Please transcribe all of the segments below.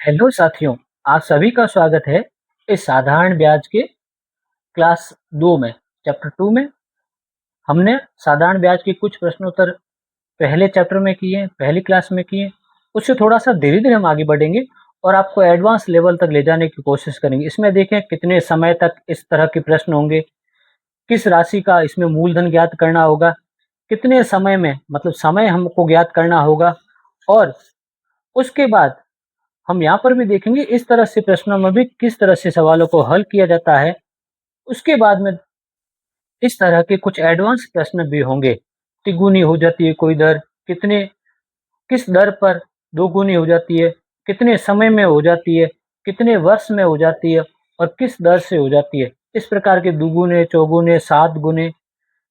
Hello साथियों, आप सभी का स्वागत है इस साधारण ब्याज के क्लास 2 में। चैप्टर 2 में हमने साधारण ब्याज के कुछ प्रश्नोत्तर पहले चैप्टर में किए, पहली क्लास में किए। उससे थोड़ा-सा धीरे-धीरे हम आगे बढ़ेंगे और आपको एडवांस लेवल तक ले जाने की कोशिश करेंगे। इसमें देखें कितने समय तक इस तरह के प्रश्न होंगे, किस राशि का इसमें मूलधन ज्ञात करना होगा, कितने समय में मतलब समय हमको ज्ञात करना होगा और उसके बाद हम यहाँ पर भी देखेंगे इस तरह से प्रश्नों में भी किस तरह से सवालों को हल किया जाता है। उसके बाद में इस तरह के कुछ एडवांस प्रश्न भी होंगे। तिगुनी हो जाती है कोई दर, कितने किस दर पर दोगुनी हो जाती है, कितने समय में हो जाती है, कितने वर्ष में हो जाती है और किस दर से हो जाती है। इस प्रकार के दुगुने, चौगुने, 7 गुने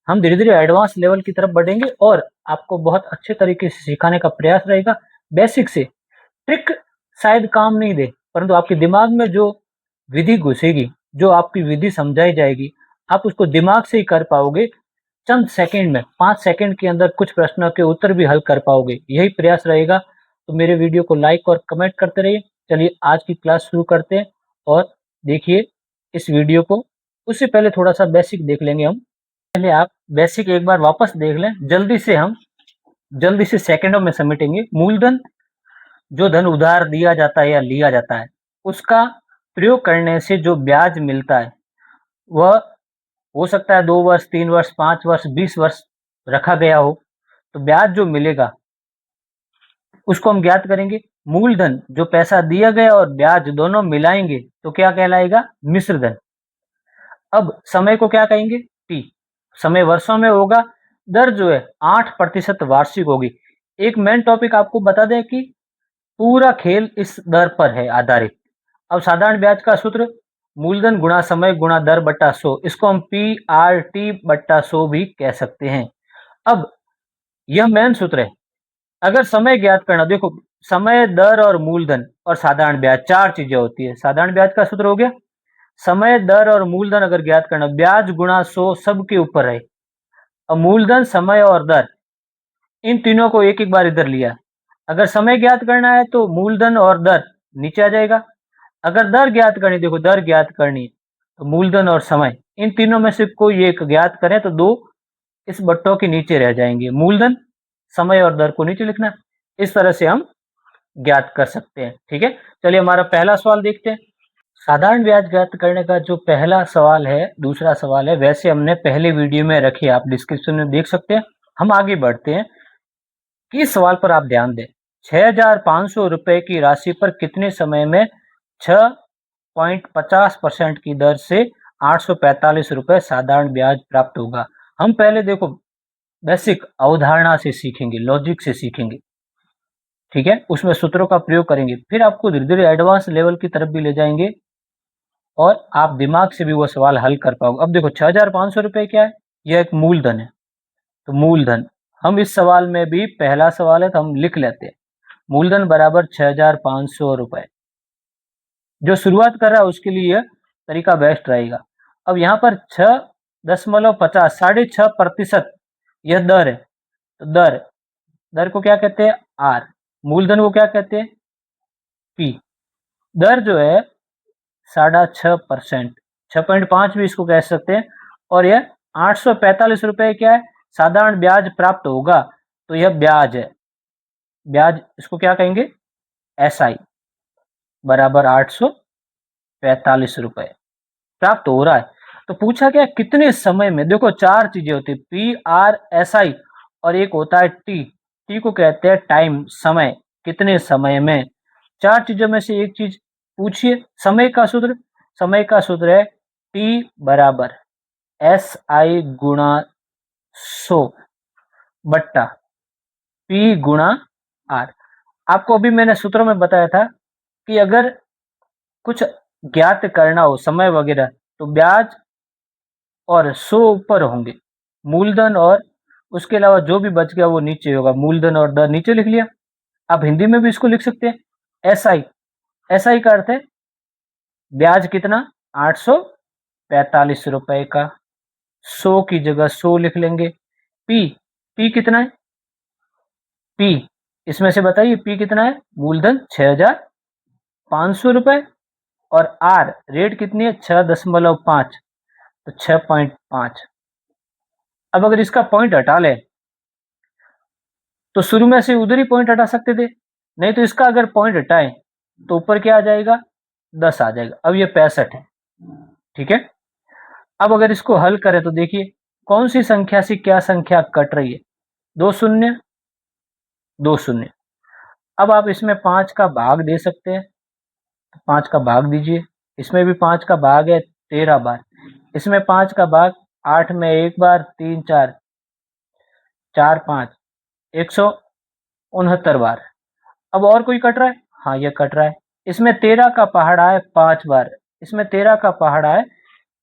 हम धीरे-धीरे एडवांस लेवल की तरफ बढ़ेंगे और आपको बहुत अच्छे तरीके से सिखाने का प्रयास रहेगा। बेसिक से ट्रिक शायद काम नहीं दे, परंतु आपके दिमाग में जो विधि घुसेगी, जो आपकी विधि समझाई जाएगी, आप उसको दिमाग से ही कर पाओगे। चंद सेकंड में, 5 सेकंड के अंदर कुछ प्रश्नों के उत्तर भी हल कर पाओगे। यही प्रयास रहेगा। तो मेरे वीडियो को लाइक और कमेंट करते रहिए। चलिए आज की क्लास शुरू करते हैं और देखिए इस वीडियो को। उससे पहले थोड़ा-सा बेसिक देख लेंगे हम। पहले आप बेसिक एक बार वापस देख लें, जल्दी से सेकंडों में समेटेंगे। मूलधन जो धन उधार दिया जाता है या लिया जाता है, उसका प्रयोग करने से जो ब्याज मिलता है, वह हो सकता है 2 वर्ष, 3 वर्ष, 5 वर्ष, 20 वर्ष रखा गया हो। तो ब्याज जो मिलेगा, उसको हम ज्ञात करेंगे। मूलधन जो पैसा दिया गया और ब्याज दोनों मिलाएँगे, तो क्या कहलाएगा? मिश्र धन। अब समय को क्या कहेंगे? टी। समय वर्षों में होगा, दर जो है 8% वार्षिक होगी। एक मेन टॉपिक आपको बता दें कि पूरा खेल इस दर पर है आधारित। अब साधारण ब्याज का सूत्र मूलधन गुणा समय गुणा दर बट्टा 100, इसको हम PRT बट्टा 100 भी कह सकते हैं। अब यह मेन सूत्र है। अगर समय ज्ञात करना, देखो समय, दर और मूलधन और साधारण ब्याज 4 चीजें होती है। साधारण ब्याज का सूत्र हो गया समय, दर और मूलधन अगर ज्ञात करना, ब्याज गुणा 100 सबके ऊपर है। अब मूलधन, समय और दर, इन तीनों को एक-एक बार इधर लिया। अगर समय ज्ञात करना है तो मूलधन और दर नीचे आ जाएगा। अगर दर ज्ञात करनी, देखो दर ज्ञात करनी है, तो मूलधन और समय, इन तीनों में से कोई एक ज्ञात करें तो 2 इस बट्टों के नीचे रह जाएंगे। मूलधन, समय और दर को नीचे लिखना। इस तरह से हम ज्ञात कर सकते हैं। ठीक है, चलिए हमारा पहला सवाल देखते हैं। साधारण ब्याज ज्ञात करने का जो पहला सवाल है, दूसरा सवाल है, वैसे हमने पहले वीडियो में रखी, आप डिस्क्रिप्शन में देख सकते हैं। हम आगे बढ़ते हैं। इस सवाल पर आप ध्यान दें। 6,500 रुपए की राशि पर कितने समय में 6.50% की दर से 845 रुपए साधारण ब्याज प्राप्त होगा? हम पहले देखो बेसिक अवधारणा से सीखेंगे, लॉजिक से सीखेंगे। ठीक है, उसमें सूत्रों का प्रयोग करेंगे, फिर आपको धीरे-धीरे एडवांस लेवल की तरफ भी ले जाएंगे और आप दिमाग से भी वो सवाल हल कर पाओगे। अब देखो 6,500 रुपए क्या है? यह एक मूलधन है। तो मूलधन, हम इस सवाल में भी पहला सवाल है तो हम लिख लेते हैं। मूलधन बराबर 6,500 रुपए। जो शुरुआत कर रहा है उसके लिए यह तरीका बेस्ट रहेगा। अब यहाँ पर 6.50, 6.5% यह दर है। तो दर, दर को क्या कहते हैं? आर। मूलधन को क्या कहते हैं? पी। दर जो है 6.5%, 6.5 भी इसको कह सकते हैं। और यह 845 रुपए क्या है? साधारण ब्याज प्राप्त होगा। तो यह ब्याज है। ब्याज इसको क्या कहेंगे? SI बराबर 845 रुपए प्राप्त हो रहा है। तो पूछा गया कितने समय में। देखो 4 चीजें होती है, PRSI, और एक होता है टी। टी को कहते हैं टाइम, समय, कितने समय में। 4 चीजों में से एक चीज पूछिए। समय का सूत्र, समय का सूत्र है T बराबर SI गुणा 100 बट्टा P गुणा R। आपको अभी मैंने सूत्रों में बताया था कि अगर कुछ ज्ञात करना हो, समय वगैरह, तो ब्याज और 100 ऊपर होंगे, मूलधन और उसके अलावा जो भी बच गया वो नीचे होगा। मूलधन और दर नीचे लिख लिया। आप हिंदी में भी इसको लिख सकते हैं, SI। SI का अर्थ है ब्याज कितना? 845 रुपए का। 100 की जगह 100 लिख लेंगे। P, P कितना है? P, इसमें से बताइए P कितना है? मूलधन 6,000 500 रुपए, और आर रेट कितनी है 6.5, तो 6.5। अब अगर इसका पॉइंट हटा ले तो शुरू में से उधर ही पॉइंट हटा सकते थे, नहीं तो इसका अगर पॉइंट हटाए तो ऊपर क्या आ जाएगा 10 आ जाएगा। अब ये 65 है, ठीक है। अब अगर इसको हल करें तो देखिए कौन सी संख्या से क्या संख्या कट रही है, 2 शून्य 2 शून्य। अब आप इसमें 5 का भाग दे सकते हैं, तो 5 का भाग दीजिए। इसमें भी 5 का भाग है 13 बार, इसमें 5 का भाग 8 में 1 बार, 3 4 4 5 169 बार। अब और कोई कट रहा है, हाँ ये कट रहा है। इसमें 13 का पहाड़ा है 5 बार, इसमें 13 का पहाड़ा है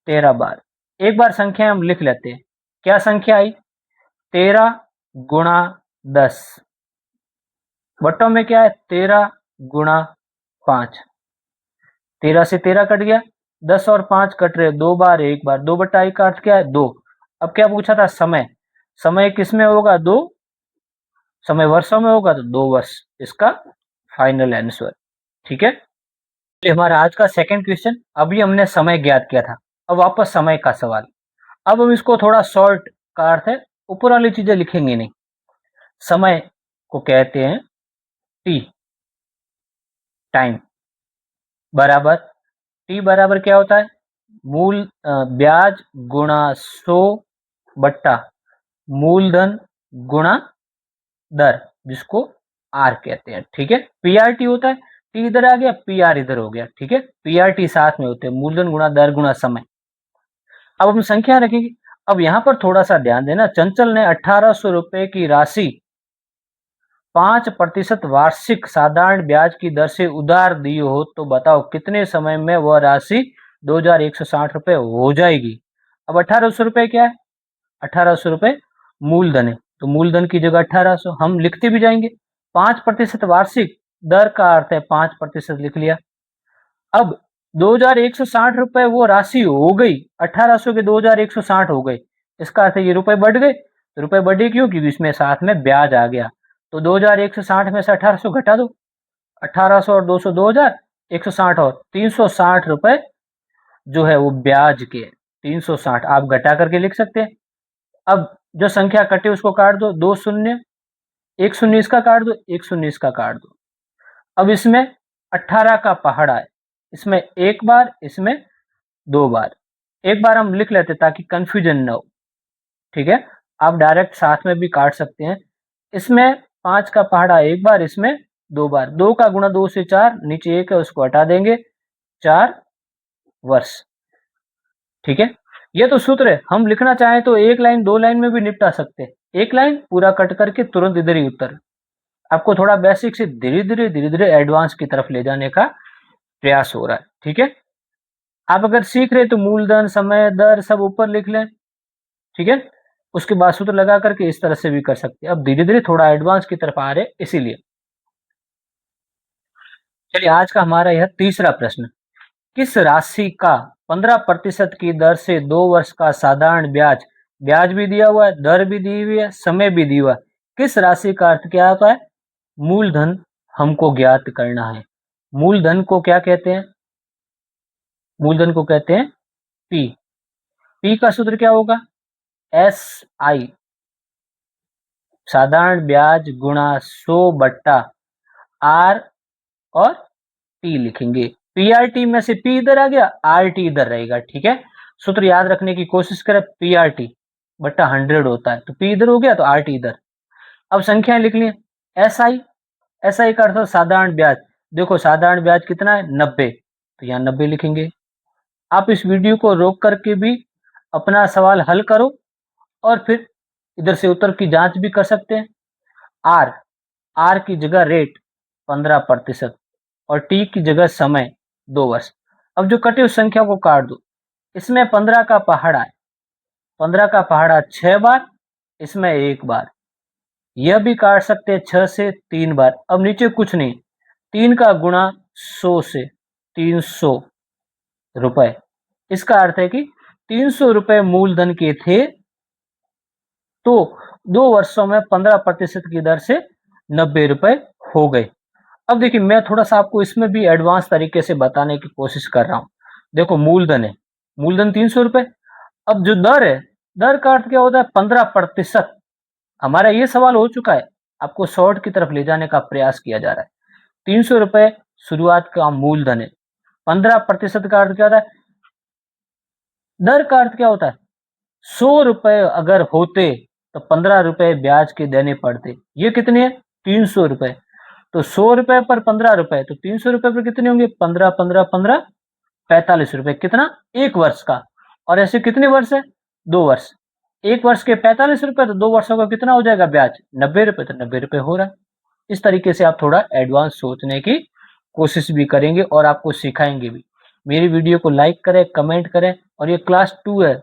13 बार। एक बार संख्या हम लिख लेते हैं, क्या संख्या आई 13 गुणा 10, बट्टों में क्या है 13 गुणा 5, 13 से 13 कट गया, 10 और 5 कट रहे, 2 बार 1 बार, 2/1 का अर्थ क्या है 2। अब क्या पूछा था समय, समय किस में होगा 2, समय वर्षों में होगा तो 2 वर्ष इसका फाइनल आंसर, ठीक है। ये हमारा आज का सेकंड क्वेश्चन। अभी हमने समय ज्ञात किया था, अब वापस समय का सवाल। अब हम इसको थोड़ा शॉर्ट का अर्थ है, ऊपर वाली चीजें लिखेंगे नहीं। समय को कहते हैं टी, टाइम, बराबर टी बराबर क्या होता है मूल ब्याज गुणा 100 बट्टा मूलधन गुणा दर, जिसको आर कहते हैं, ठीक है। पीआरटी होता है, टी इधर आ गया, पीआर इधर हो गया, ठीक है। पीआरटी साथ में होते हैं, मूलधन गुणा दर गुणा समय। अब हम संख्या रखेंगे। अब यहां पर थोड़ा सा ध्यान देना, चंचल ने 1800 रुपए की राशि 5% वार्षिक साधारण ब्याज की दर से उधार दी हो, तो बताओ कितने समय में वह राशि 2160 रुपए हो जाएगी। अब 1800 रुपए क्या है, 1800 रुपए मूलधन है, तो मूलधन की जगह 1800 हम लिखते भी जाएंगे। 5% वार्षिक दर का अर्थ है 5% लिख लिया। अब 2160 रुपए वो राशि हो गई, 1800 के 2160 हो गए, इसका अर्थ है ये रुपए बढ़ गए। तो रुपए बढ़े क्यों, क्योंकि इसमें साथ में ब्याज आ गया। तो 2160 में से 1800 घटा दो, 1800 और 200 2000, 160 और 360 रुपए जो है वो ब्याज के, 360 आप घटा करके लिख सकते हैं। अब जो संख्या कटे उसको काट दो, 2 शून्य, 1 शून्य इसका काट दो, 1 शून्य इसका काट दो। अब इसमें 18 का पहाड़ा है, इसमें 1 बार, इसमें 2 बार। एक बार हम लिख लेते ताकि कंफ्यूजन ना हो, ठीक है। आप डायरेक्ट साथ में भी काट सकते हैं। इसमें 5 का पहाड़ा 1 बार, इसमें 2 बार, 2 का गुणा 2 से 4, नीचे 1 है उसको हटा देंगे, 4 वर्ष, ठीक है। ये तो सूत्र है, हम लिखना चाहें तो एक लाइन 2 लाइन में भी निपटा सकते हैं, एक लाइन पूरा कट करके तुरंत इधर ही उत्तर। आपको थोड़ा बेसिक से धीरे धीरे एडवांस की तरफ ले जाने का प्रयास हो रहा है, ठीक है। आप अगर सीख रहे तो मूलधन समय दर सब ऊपर लिख लें, ठीक है। उसके बाद सूत्र लगा करके इस तरह से भी कर सकते हैं। अब धीरे धीरे थोड़ा एडवांस की तरफ आ रहे इसीलिए। चलिए आज का हमारा यह तीसरा प्रश्न, किस राशि का 15% की दर से 2 वर्ष का साधारण ब्याज, ब्याज भी दिया हुआ है, दर भी दी हुई है, समय भी दिया हुआ है, किस राशि का अर्थ क्या होता है, मूलधन हमको ज्ञात करना है। मूलधन को क्या कहते हैं, मूलधन को कहते हैं पी। पी का सूत्र क्या होगा, एस आई, साधारण ब्याज गुणा 100 बट्टा आर और टी लिखेंगे। पीआरटी में से पी इधर आ गया, आरटी इधर रहेगा, ठीक है। सूत्र याद रखने की कोशिश करें, पीआरटी बट्टा 100 होता है, तो पी इधर हो गया तो आरटी इधर। अब संख्याएं लिख ली, एस आई, एस आई का अर्थ साधारण ब्याज, देखो साधारण ब्याज कितना है 90, तो यहाँ 90 लिखेंगे। आप इस वीडियो को रोक करके भी अपना सवाल हल करो और फिर इधर से उत्तर की जांच भी कर सकते हैं। आर, आर की जगह रेट 15% और टी की जगह समय 2 वर्ष। अब जो कटे उस संख्या को काट दो, इसमें 15 का पहाड़ा है, 15 का पहाड़ा 6 बार, इसमें 1 बार, यह भी काट सकते हैं 6 से 3 बार। अब नीचे कुछ नहीं, 3 का गुणा 100 से 300 रुपए, इसका अर्थ है कि 300 रुपए मूलधन के थे, तो 2 वर्षों में 15% की दर से 90 रुपए हो गए। अब देखिए मैं थोड़ा-सा आपको इसमें भी एडवांस तरीके से बताने की कोशिश कर रहा हूँ। देखो मूलधन है, मूलधन ₹300। अब जो दर है, दर का अर्थ क्या होता है 15%। हमारा ये सवाल हो चुका है, आपको शॉर्ट की तरफ ले जाने का प्रयास किया जा रहा है। ₹300 शुरुआत का मूलधन है, 15% का अर्थ क्या होता है? दर का अर्थ क्या होता है? ₹100 अगर होते तो ₹15 ब्याज के देने पड़ते। ये कितने हैं? ₹300। तो ₹100 पर ₹15 तो ₹300 पर कितने होंगे? 15, 15, 15 ₹45। कितना? 1 वर्ष का। और ऐसे कितने वर्ष है? 2 वर्ष। 1 वर्ष के ₹45 तो 2 वर्षों का कितना हो जाएगा ब्याज? ₹90। तो ₹90 हो रहा है। इस तरीके से आप थोड़ा एडवांस सोचने की कोशिश भी करेंगे और आपको सिखाएंगे भी। मेरी वीडियो को लाइक करें, कमेंट करें और ये क्लास 2 है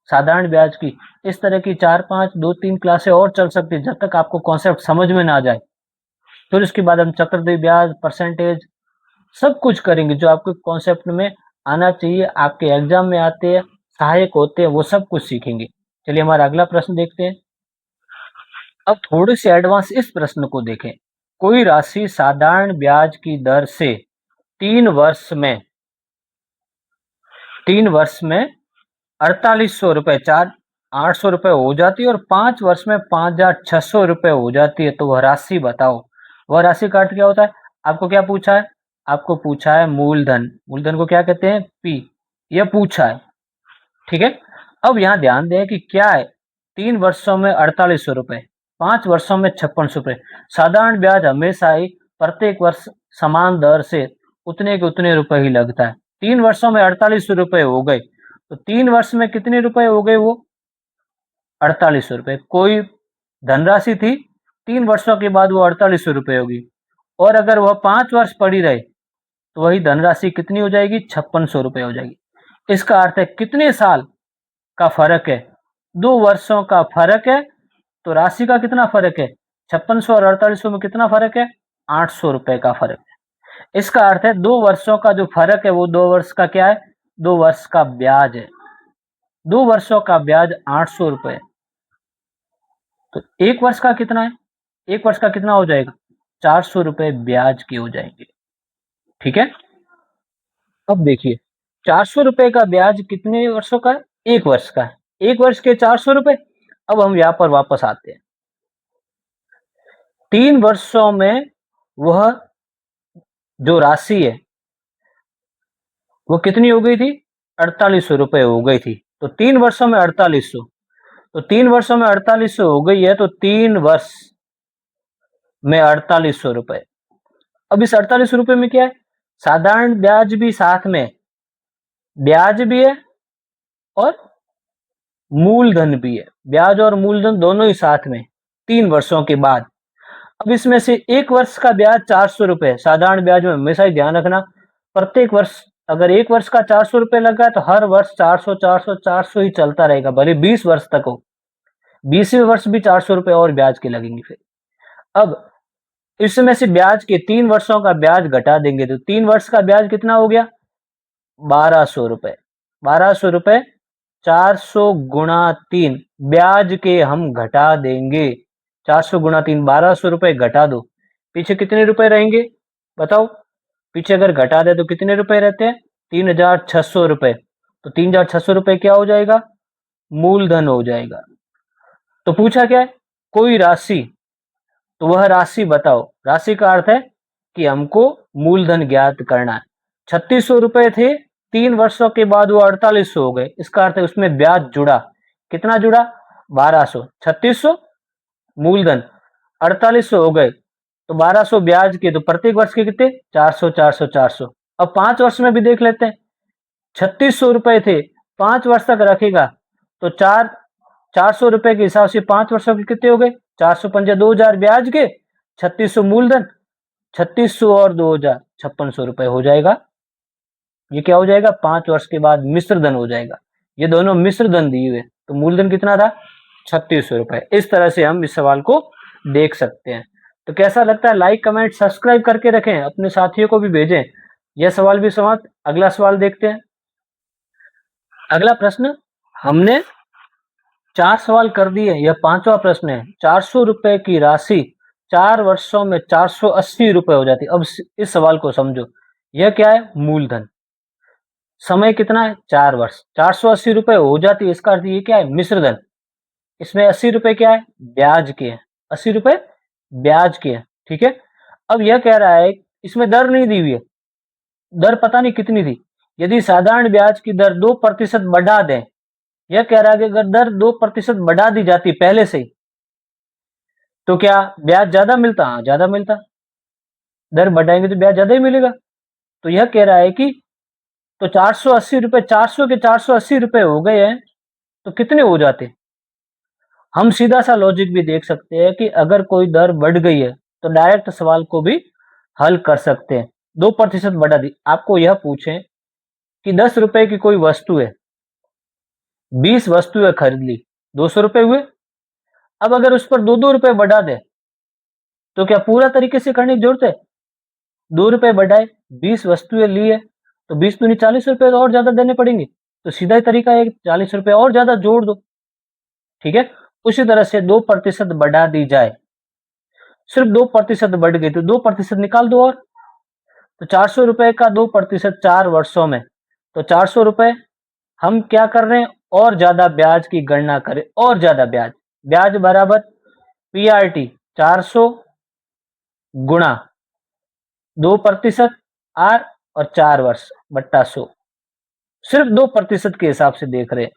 साधारण ब्याज की। इस तरह की 4-5, 2-3 क्लासें और चल सकती है जब तक आपको कॉन्सेप्ट समझ में ना जाए। फिर उसके बाद हम चक्रवृद्धि ब्याज, परसेंटेज सब कुछ करेंगे जो आपके कॉन्सेप्ट में आना चाहिए, आपके एग्जाम में आते हैं, सहायक होते हैं, वो सब कुछ सीखेंगे। चलिए हमारा अगला प्रश्न देखते हैं। अब थोड़े से एडवांस इस प्रश्न को देखें। कोई राशि साधारण ब्याज की दर से 3 वर्ष में ₹4800 चार ₹800 हो जाती है और 5 वर्ष में ₹5600 हो जाती है। तो वह राशि बताओ। वह राशि का अर्थ क्या होता है? आपको क्या पूछा है? आपको पूछा है मूलधन। मूलधन को क्या कहते हैं? पी। यह पूछा है। ठीक है। अब यहाँ ध्यान दें कि क्या है? 3 वर्षों में ₹4800, 5 वर्षों में ₹5600। साधारण ब्याज हमेशा ही प्रत्येक वर्ष समान दर से उतने के उतने रुपए ही लगता है। 3 वर्षों में ₹4800 हो गए, तो 3 वर्ष में कितने रुपए हो गए वो? ₹4800। कोई धनराशि थी, 3 वर्षों के बाद वो ₹4800 होगी। और अगर वह 5 वर्ष पड़ी रहे, तो वही धनराशि कितनी हो जाएगी? ₹5600 हो जाएगी। इसका अर्थ है कितने साल का फर्क है? 2 वर्षों का फर्क है, तो राशि का कितना फर्क है? 5600 और 4800 में कितना फर्क है? ₹800 का फर्क है। इसका अर्थ है 2 वर्षों का जो फर्क है वो 2 वर्ष का क्या है? 2 वर्ष का ब्याज है। 2 वर्षों का ब्याज ₹800। तो 1 वर्ष का कितना है? 1 वर्ष का कितना हो जाएगा? ₹400 ब्याज के हो जाएंगे। ठीक है। अब देखिए ₹400 का ब्याज कितने वर्षों का है? 1 वर्ष का है। 1 वर्ष के ₹400। अब हम यहाँ पर वापस आते हैं। 3 वर्षों में वह जो राशि है वो कितनी हो गई थी? ₹4800 हो गई थी। तो 3 वर्षों में 4800, तो 3 वर्षों में 4800 हो गई है, तो 3 वर्ष में ₹4800। अब इस ₹4800 में क्या है? साधारण ब्याज भी साथ में, ब्याज भी है और मूलधन भी है। ब्याज और मूलधन दोनों ही साथ में 3 वर्षों के बाद। अब इसमें से 1 वर्ष का ब्याज ₹400। साधारण ब्याज में हमेशा ही ध्यान रखना, प्रत्येक वर्ष अगर 1 वर्ष का ₹400 लगा है तो हर वर्ष 400, 400, 400 ही चलता रहेगा, भले 20 वर्ष तक हो। 20वें वर्ष भी ₹400 और ब्याज के लगेंगे फिर। अब इसमें से ब्याज के 3 वर्षों का ब्याज घटा देंगे तो 3 वर्ष का ब्याज कितना हो गया? ₹1200। ₹1200, 400 गुणा 3 ब्याज के हम घटा देंगे। 400 गुणा 3 ₹1200 घटा दो, पीछे कितने रुपए रहेंगे? बताओ। पीछे अगर घटा दे तो कितने रुपए रहते हैं? ₹3600। तो ₹3600 क्या हो जाएगा? मूलधन हो जाएगा। तो पूछा क्या है? कोई राशि, तो वह राशि बताओ। राशि का अर्थ है कि हमको मूलधन ज्ञात करना है। ₹3600 थे, 3 वर्षों के बाद वो 4800 हो गए। इसका अर्थ है उसमें ब्याज जुड़ा। कितना जुड़ा? 1200। 3600 मूलधन, 4800 हो गए, तो 1200 ब्याज के, तो प्रत्येक वर्ष के कितने? 400, 400, 400। अब 5 वर्ष में भी देख लेते हैं। ₹3600 थे, 5 वर्ष तक रखेगा तो ₹400 के हिसाब से 5 वर्षों के कितने हो गए? 400 पंजे 2000 ब्याज के, 3600 मूलधन, 3600 और 2000 ₹5600 हो जाएगा। ये क्या हो जाएगा? 5 वर्ष के बाद मिश्र धन हो जाएगा। ये दोनों मिश्र धन दिए हुए, तो मूलधन कितना था? ₹3600। इस तरह से हम इस सवाल को देख सकते हैं। तो कैसा लगता है? लाइक, कमेंट, सब्सक्राइब करके रखें, अपने साथियों को भी भेजें। यह सवाल भी समाप्त। अगला सवाल देखते हैं। अगला प्रश्न, हमने 4 सवाल कर दिए, यह 5वां प्रश्न है। ₹400 की राशि 4 वर्षों में 480 रुपए हो जाती है। अब इस सवाल को समझो, यह क्या है? मूलधन। समय कितना है? 4 वर्ष। 480 रुपए हो जाती है, इसका अर्थ ये क्या है? मिश्रधन। इसमें 80 रुपए क्या है? ब्याज के हैं। 80 रुपए ब्याज के हैं, ठीक है। अब यह कह रहा है इसमें दर नहीं दी हुई है, दर पता नहीं कितनी थी। यदि साधारण ब्याज की दर 2% बढ़ा दें, यह कह रहा है कि अगर दर 2% बढ़ा दी जाती पहले से ही, तो क्या ब्याज ज्यादा मिलता? हाँ, ज्यादा मिलता। दर बढ़ाएंगे तो ब्याज ज्यादा ही मिलेगा। तो यह कह रहा है कि तो 480 रुपए, 400 के 480 रुपए हो गए हैं, तो कितने हो जाते? हम सीधा सा लॉजिक भी देख सकते हैं कि अगर कोई दर बढ़ गई है तो डायरेक्ट सवाल को भी हल कर सकते हैं। 2% बढ़ा दी। आपको यह पूछें कि 10 रुपए की कोई वस्तु है, 20 वस्तुएं खरीद ली, 200 रुपए हुए। अब अगर उस पर 2-2 रुपए बढ़ा दे, तो क्या पूरा तरीके से करने की जरूरत है? 2 रुपए बढ़ाए, 20 वस्तुएं ली है, तो 20 दूनी 40 रुपए और ज्यादा देने पड़ेंगे। तो सीधा ही तरीका है 40 रुपए और ज्यादा जोड़ दो, ठीक है। उसी तरह से 2% बढ़ा दी जाए, सिर्फ 2% बढ़ गई तो 2% निकाल दो। और तो 400 रुपए का 2% 4 वर्षों में, तो 400 रुपए हम क्या कर रहे हैं? और ज्यादा ब्याज की गणना करें, और ज्यादा ब्याज। ब्याज बराबर पीआरटी 400 गुणा 2% आर और 4 वर्ष बट्टा 100। सिर्फ 2% के हिसाब से देख रहे हैं,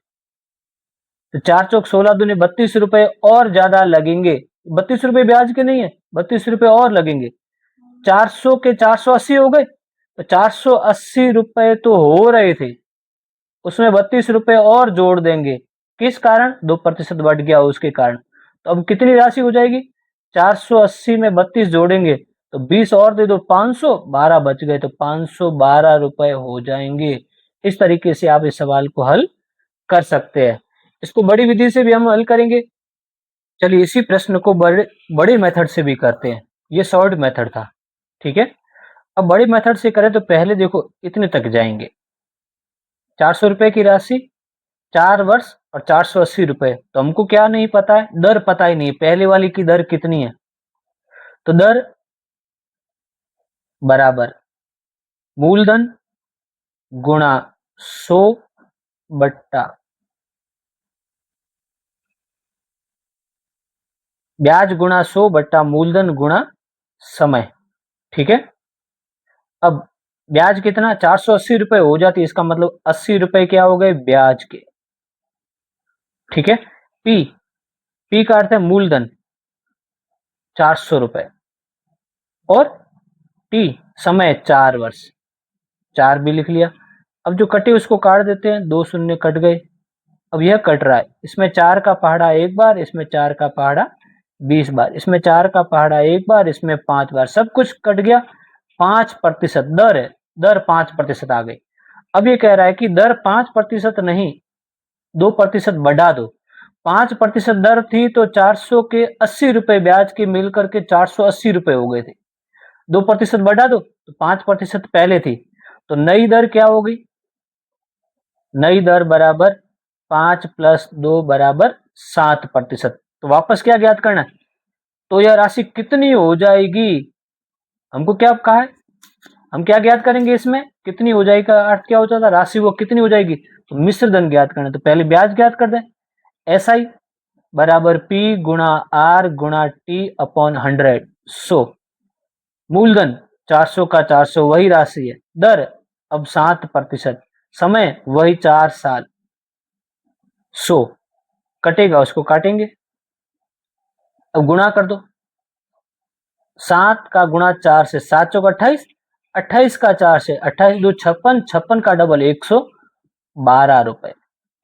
तो 4 चौक 16 दूनी 32 रुपए और ज्यादा लगेंगे। 32 रुपए ब्याज के नहीं है, 32 रुपए और लगेंगे। 400 के 480 हो गए, तो 480 रुपए तो हो रहे थे, उसमें 32 रुपए और जोड़ देंगे। किस कारण? 2% बढ़ गया उसके कारण। तो अब कितनी राशि हो जाएगी? 480 में 32 जोड़ेंगे तो 20 और दे दो, 500, 12 बच गए, तो 512 रुपए हो जाएंगे। इस तरीके से आप इस सवाल को हल कर सकते हैं। इसको बड़ी विधि से भी हम हल करेंगे। चलिए इसी प्रश्न को बड़े मेथड से भी करते हैं। ये शॉर्ट मेथड था, ठीक है। अब बड़े मेथड से करें तो पहले देखो इतने तक जाएंगे। 400 रुपए की राशि, 4 वर्ष और 480 रुपए। तो हमको क्या नहीं पता है? दर पता ही नहीं, पहले वाली की दर कितनी है। तो दर बराबर मूलधन गुणा 100 बट्टा ब्याज गुणा 100 बट्टा मूलधन गुणा समय, ठीक है। अब ब्याज कितना? 480 रुपए हो जाती है, इसका मतलब 80 रुपए क्या हो गए? ब्याज के, ठीक है। पी, पी का अर्थ है मूलधन 400 रुपए, और टी समय 4 वर्ष, 4 भी लिख लिया। अब जो कटे उसको काट देते हैं, 2 शून्य कट गए। अब यह कट रहा है, इसमें 4 का पहाड़ा 1 बार, इसमें 4 का पहाड़ा 20 बार, इसमें 4 का पहाड़ा 1 बार, इसमें 5 बार, सब कुछ कट गया। 5% दर है, दर 5% आ गई। अब ये कह रहा है कि दर 5% नहीं, 2% बढ़ा दो। 5% दर थी तो 400 के 80 रुपए ब्याज के मिलकर के 480 रुपए हो गए थे। 2% बढ़ा दो तो 5% पहले थी, तो नई दर क्या होगी? नई दर बराबर 5 + 2 बराबर 7%। तो वापस क्या ज्ञात करना है? तो यह राशि कितनी हो जाएगी? हमको क्या कहा है? हम क्या ज्ञात करेंगे? इसमें कितनी हो जाएगी का अर्थ क्या हो जाता है? राशि वो कितनी हो जाएगी? तो मिश्र धन ज्ञात करना है, तो पहले ब्याज ज्ञात कर दें। SI बराबर P गुणा R गुणा T अपॉन 100। मूलधन 400 का 400 वही राशि है, दर अब 7%, समय वही 4 साल। 100 कटेगा, उसको काटेंगे, अब गुणा कर दो। 7 का गुणा 4 से, 7 चौक 28, 28 का 4 से, 28 दो 56, 56 का डबल 112 रुपए।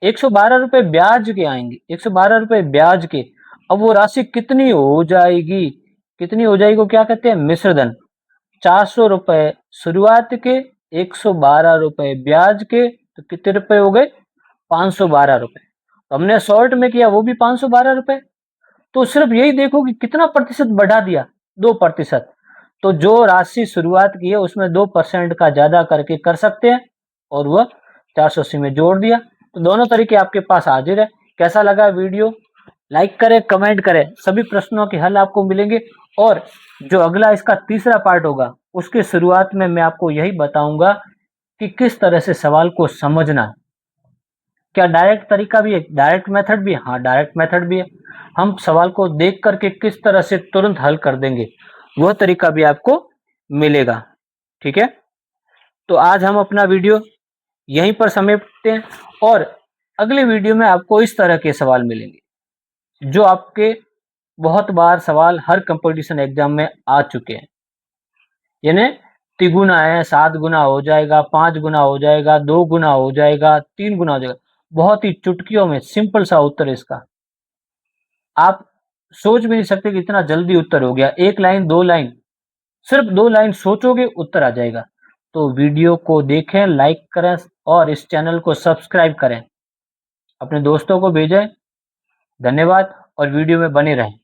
112 रुपए ब्याज के आएंगे, 112 रुपए ब्याज के। अब वो राशि कितनी हो जाएगी? कितनी हो जाएगी को क्या कहते हैं? मिश्रधन। 400 रुपए शुरुआत के, 112 रुपए ब्याज के, तो कितने रुपए हो गए? 512 रुपए। तो हमने शॉर्ट में किया वो भी 512 रुपए। तो सिर्फ यही देखो कि कितना प्रतिशत बढ़ा दिया, 2%। तो जो राशि शुरुआत की है उसमें 2% का ज्यादा करके कर सकते हैं, और वह 480 में जोड़ दिया। तो दोनों तरीके आपके पास हाजिर है। कैसा लगा वीडियो? लाइक करें, कमेंट करें, सभी प्रश्नों के हल आपको मिलेंगे। और जो अगला इसका तीसरा पार्ट होगा उसके शुरुआत में मैं आपको यही बताऊंगा कि किस तरह से सवाल को समझना। क्या डायरेक्ट तरीका भी है, डायरेक्ट मेथड भी है? हाँ, डायरेक्ट मेथड भी है। हम सवाल को देख करके किस तरह से तुरंत हल कर देंगे, वह तरीका भी आपको मिलेगा। ठीक है, तो आज हम अपना वीडियो यहीं पर समेटते हैं और अगले वीडियो में आपको इस तरह के सवाल मिलेंगे जो आपके बहुत बार सवाल हर कंपटीशन एग्जाम में आ चुके हैं। यानी तिगुना है, 7 गुना हो जाएगा, 5 गुना हो जाएगा, 2 गुना हो जाएगा, 3 गुना हो जाएगा। बहुत ही चुटकियों में सिंपल सा उत्तर है इसका। आप सोच भी नहीं सकते कि इतना जल्दी उत्तर हो गया। 1 लाइन 2 लाइन, सिर्फ 2 लाइन सोचोगे उत्तर आ जाएगा। तो वीडियो को देखें, लाइक करें और इस चैनल को सब्सक्राइब करें। अपने दोस्तों को भेजें। धन्यवाद और वीडियो में बने रहें।